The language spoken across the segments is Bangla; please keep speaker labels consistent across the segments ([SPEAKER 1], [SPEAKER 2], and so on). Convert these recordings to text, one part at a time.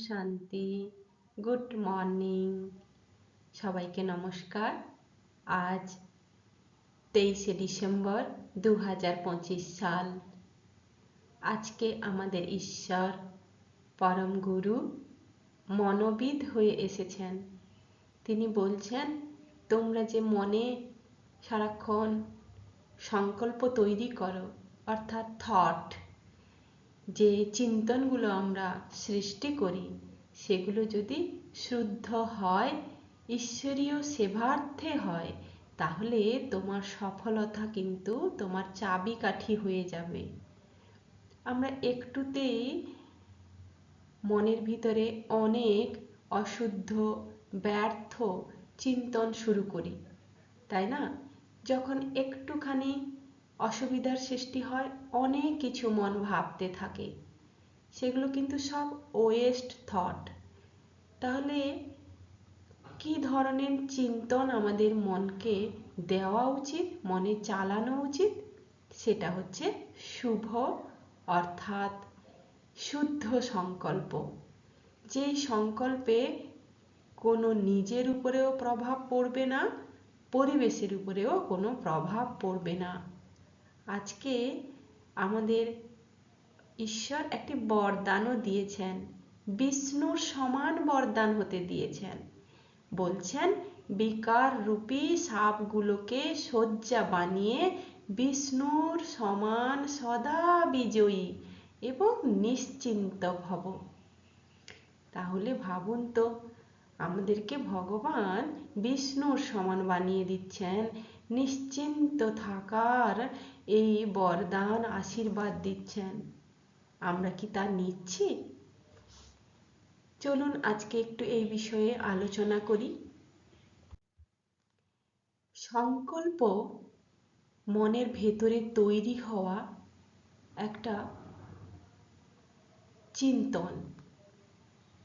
[SPEAKER 1] শান্তি। Good morning. সবাইকে নমস্কার। আজ 23শে ডিসেম্বর 2025 সাল। আজকে আমাদের ঈশ্বর পরম গুরু মনোবিদ হয়ে এসেছেন। তিনি বলছেন, তোমরা যে মনে সারাক্ষণ সংকল্প তৈরি করো, অর্থাৎ থট, যে চিন্তনগুলো আমরা সৃষ্টি করি, সেগুলো যদি শুদ্ধ হয়, ঈশ্বরীয় সেবার্থে হয়, তাহলে তোমার সফলতা কিন্তু তোমার চাবিকাঠি হয়ে যাবে। আমরা একটুতেই মনের ভিতরে অনেক অশুদ্ধ, ব্যর্থ চিন্তন শুরু করি, তাই না? যখন একটুখানি অসুবিধার সৃষ্টি হয়, অনেক কিছু মন ভাবতে থাকে, সেগুলো কিন্তু সব ওয়েস্ট থট। তাহলে কি ধরনের চিন্তন আমাদের মনকে দেওয়া উচিত, মনে চালানো উচিত? সেটা হচ্ছে শুভ, অর্থাৎ শুদ্ধ সংকল্প। যেই সংকল্পে কোনো নিজের উপরেও প্রভাব পড়বে না, পরিবেশের উপরেও কোনো প্রভাব পড়বে না। আজকে আমাদের ঈশ্বর একটি বরদানও দিয়েছেন, বিষ্ণুর সমান বরদান হতে দিয়েছেন। বলছেন, বিকার রূপী সাপগুলোকে শয্যা বানিয়ে বিষ্ণুর সমান সদা বিজয়ী এবং নিশ্চিন্ত ভব। তাহলে ভাবুন তো, আমাদেরকে ভগবান বিষ্ণুর সমান বানিয়ে দিচ্ছেন, নিশ্চিন্ত থাকার এই বরদান আশীর্বাদ দিচ্ছেন। আমরা কি তা নিচ্ছি? চলুন আজকে একটু এই বিষয়ে আলোচনা করি। সংকল্প মনের ভেতরে তৈরি হওয়া একটা চিন্তন,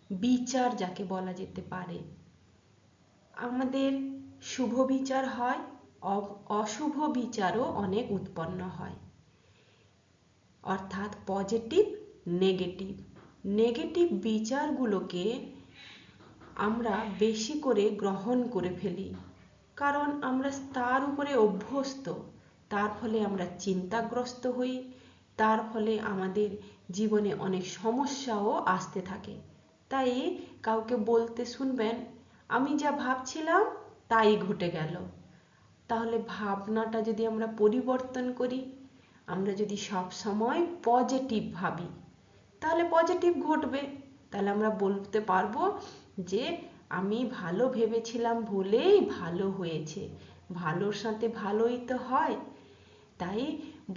[SPEAKER 1] বিচার যাকে বলা যেতে পারে। আমাদের শুভ বিচার হয়, অশুভ বিচারও অনেক উৎপন্ন হয়, অর্থাৎ পজিটিভ, নেগেটিভ। নেগেটিভ বিচারগুলোকে আমরা বেশি করে গ্রহণ করে ফেলি, কারণ আমরা তার উপরে অভ্যস্ত। তার ফলে আমরা চিন্তাগ্রস্ত হই, তার ফলে আমাদের জীবনে অনেক সমস্যাও আসতে থাকে। তাই কাউকে বলতে শুনবেন, আমি যা ভাবছিলাম তাই ঘটে গেল। তাহলে ভাবনাটা যদি আমরা পরিবর্তন করি, আমরা যদি সব সময় পজিটিভ ভাবি, তাহলে পজিটিভ ঘটবে। তাহলে আমরা বলতে পারবো যে আমি ভালো ভেবেছিলাম বলেই ভালো হয়েছে, ভালোর সাথে ভালোই তো হয়। তাই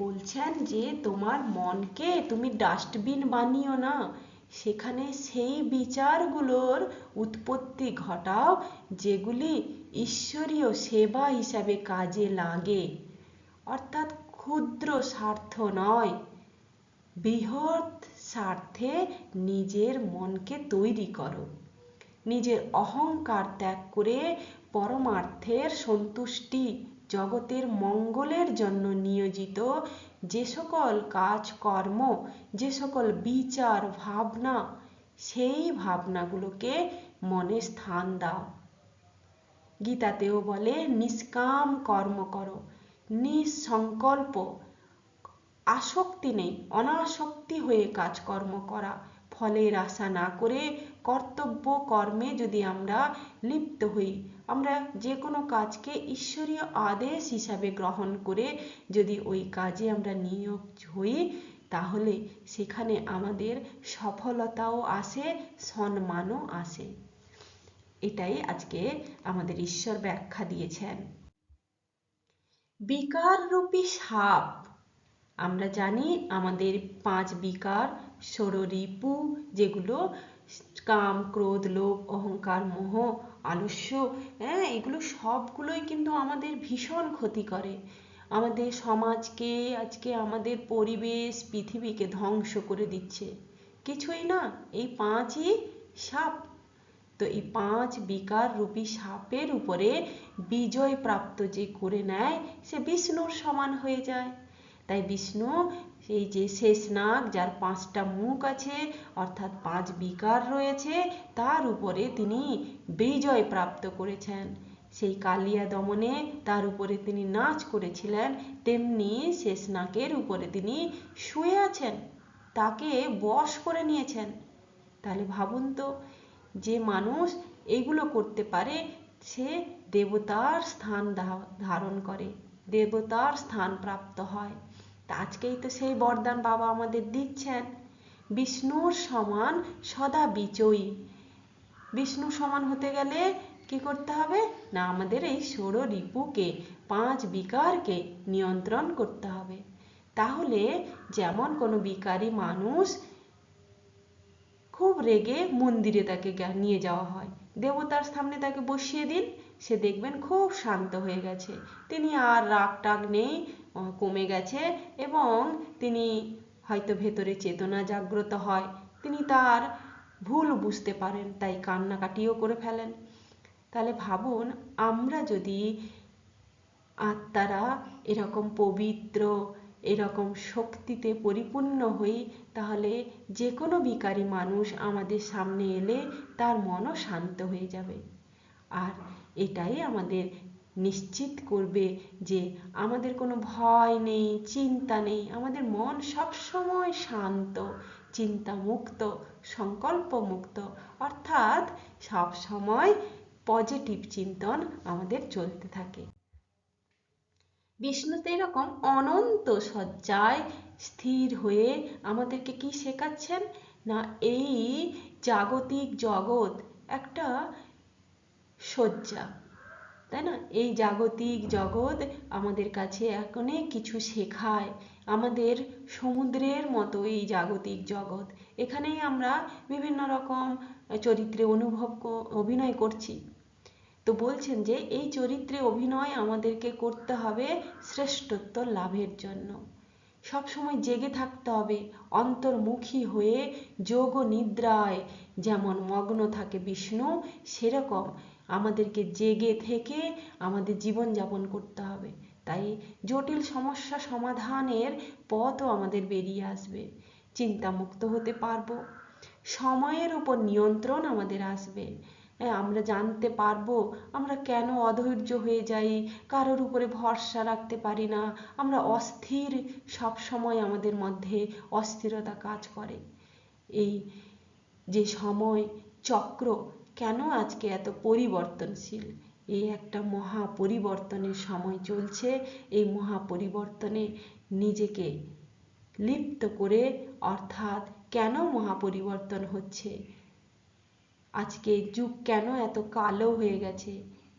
[SPEAKER 1] বলছেন যে তোমার মনকে তুমি ডাস্টবিন বানিও না, সেখানে সেই বিচারগুলোর উৎপত্তি ঘটাও যেগুলি ঈশ্বরীয় সেবা হিসাবে কাজে লাগে, অর্থাৎ ক্ষুদ্র স্বার্থ নয়, বৃহৎ স্বার্থে নিজের মনকে তৈরি করো। নিজের অহংকার ত্যাগ করে পরমার্থের সন্তুষ্টি, জগতের মঙ্গলের জন্য নিয়োজিত যে সকল কাজকর্ম, যে সকল বিচার ভাবনা, সেই ভাবনাগুলোকে মনে স্থান দাও। গীতাতেও বলে, নিষ্কাম কর্ম করো, নিঃসংকল্প, আসক্তি নেই, অনাসক্তি হয়ে কাজকর্ম করা। ফলের আশা না করে কর্তব্য কর্মে যদি আমরা লিপ্ত হই, আমরা যে কোনো কাজকে ঈশ্বরীয় আদেশ হিসাবে গ্রহণ করে যদি ওই কাজে আমরা নিয়োগ হই, তাহলে সেখানে আমাদের সফলতাও আসে, সম্মানও আসে। এটাই আজকে আমাদের ঈশ্বর ব্যাখ্যা দিয়েছেন। বিকার রূপী সাপ, আমরা জানি আমাদের 5 বিকার, ষড়রিপু, যেগুলো কাম, ক্রোধ, লোভ, অহংকার, মোহ, আলস্য, এগুলো সবগুলোই কিন্তু আমাদের ভীষণ ক্ষতি করে। আমাদের সমাজকে, আজকে আমাদের পরিবেশ, পৃথিবীকে ধ্বংস করে দিচ্ছে। কিছুই না, এই 5ই সাপ। তো এই 5 বিকার রূপী সাপের উপরে বিজয় প্রাপ্ত যে করে নেয়, সে বিষ্ণুর সমান হয়ে যায়। তাই বিষ্ণু এই যে শেষনাগ, যার 5টা মুখ আছে, অর্থাৎ 5 বিকার রয়েছে, তার উপরে তিনি বিজয় প্রাপ্ত করেছেন। সেই কালিয়া দমনে তার উপরে তিনি নাচ করেছিলেন, তেমনি শেষনাগের উপরে তিনি শুয়ে আছেন, তাকে বশ করে নিয়েছেন। তাহলে ভাবুন তো, যে মানুষ এগুলো করতে পারে সে দেবতার স্থান ধারণ করে, দেবতার স্থান প্রাপ্ত হয়। তা আজকেই তো সেই বরদান বাবা আমাদের দিচ্ছেন, বিষ্ণুর সমান সদা বিজয়ী। বিষ্ণু সমান হতে গেলে কি করতে হবে না, আমাদের এই ষড়রিপুকে, 5 বিকারকে নিয়ন্ত্রণ করতে হবে। তাহলে যেমন কোনো বিকারী মানুষ খুব রেগে মন্দিরে তাকে নিয়ে যাওয়া হয়, দেবতার সামনে তাকে বসিয়ে দিন, সে দেখবেন খুব শান্ত হয়ে গেছে, তিনি আর রাগ টাগ নেই, কমে গেছে, এবং তিনি হয়তো ভেতরে চেতনা জাগ্রত হয়, তিনি তার ভুল বুঝতে পারেন, তাই কান্নাকাটিও করে ফেলেন। তাহলে ভাবুন, আমরা যদি আত্মারা এরকম পবিত্র, এরকম শক্তিতে পরিপূর্ণ হই, তাহলে যে কোনো বিকারী মানুষ আমাদের সামনে এলে তার মনও শান্ত হয়ে যাবে। আর এটাই আমাদের নিশ্চিত করবে যে আমাদের কোনো ভয় নেই, চিন্তা নেই, আমাদের মন সবসময় শান্ত, চিন্তামুক্ত, সংকল্পমুক্ত, অর্থাৎ সবসময় পজিটিভ চিন্তন আমাদের চলতে থাকে। বিষ্ণু তো এরকম অনন্ত সজ্জায় স্থির হয়ে আমাদেরকে কি শেখাচ্ছেন না, এই জাগতিক জগৎ একটা সজ্জা, তাই না? এই জাগতিক জগৎ আমাদের কাছে অনেক কিছু শেখায়, আমাদের সমুদ্রের মতো এই জাগতিক জগৎ, এখানেই আমরা বিভিন্ন রকম চরিত্রে অভিনয় করছি। তো বলছেন যে এই চরিত্রে অভিনয় আমাদেরকে করতে হবে শ্রেষ্ঠত্ব লাভের জন্য, সবসময় জেগে থাকতে হবে, অন্তর্মুখী হয়ে যোগ নিদ্রায় যেমন মগ্ন থাকে বিষ্ণু, সেরকম আমাদেরকে জেগে থেকে আমাদের জীবনযাপন করতে হবে। তাই জটিল সমস্যা সমাধানের পথও আমাদের বেরিয়ে আসবে, চিন্তামুক্ত হতে পারবো, সময়ের উপর নিয়ন্ত্রণ আমাদের আসবে। আমরা জানতে পারবো আমরা কেন অধৈর্য হয়ে যাই, কারোর উপরে ভরসা রাখতে পারি না, আমরা অস্থির, সব সময় আমাদের মধ্যে অস্থিরতা কাজ করে। এই যে সময় চক্র কেন আজকে এত পরিবর্তনশীল, এই একটা মহা পরিবর্তনের সময় চলছে, এই মহা পরিবর্তনে নিজেকে লিপ্ত করে, অর্থাৎ কেন মহা পরিবর্তন হচ্ছে, আজকে যুগ কেন এত কালো হয়ে গেছে,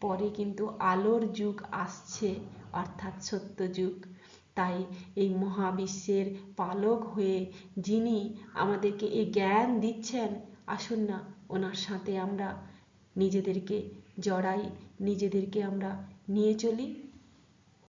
[SPEAKER 1] পরে কিন্তু আলোর যুগ আসছে, অর্থাৎ সত্য যুগ। তাই এই মহাবিশ্বের পালক হয়ে যিনি আমাদেরকে এই জ্ঞান দিচ্ছেন, আসুন না ওনার সাথে আমরা নিজেদেরকে জড়াই, নিজেদেরকে আমরা নিয়ে চলি।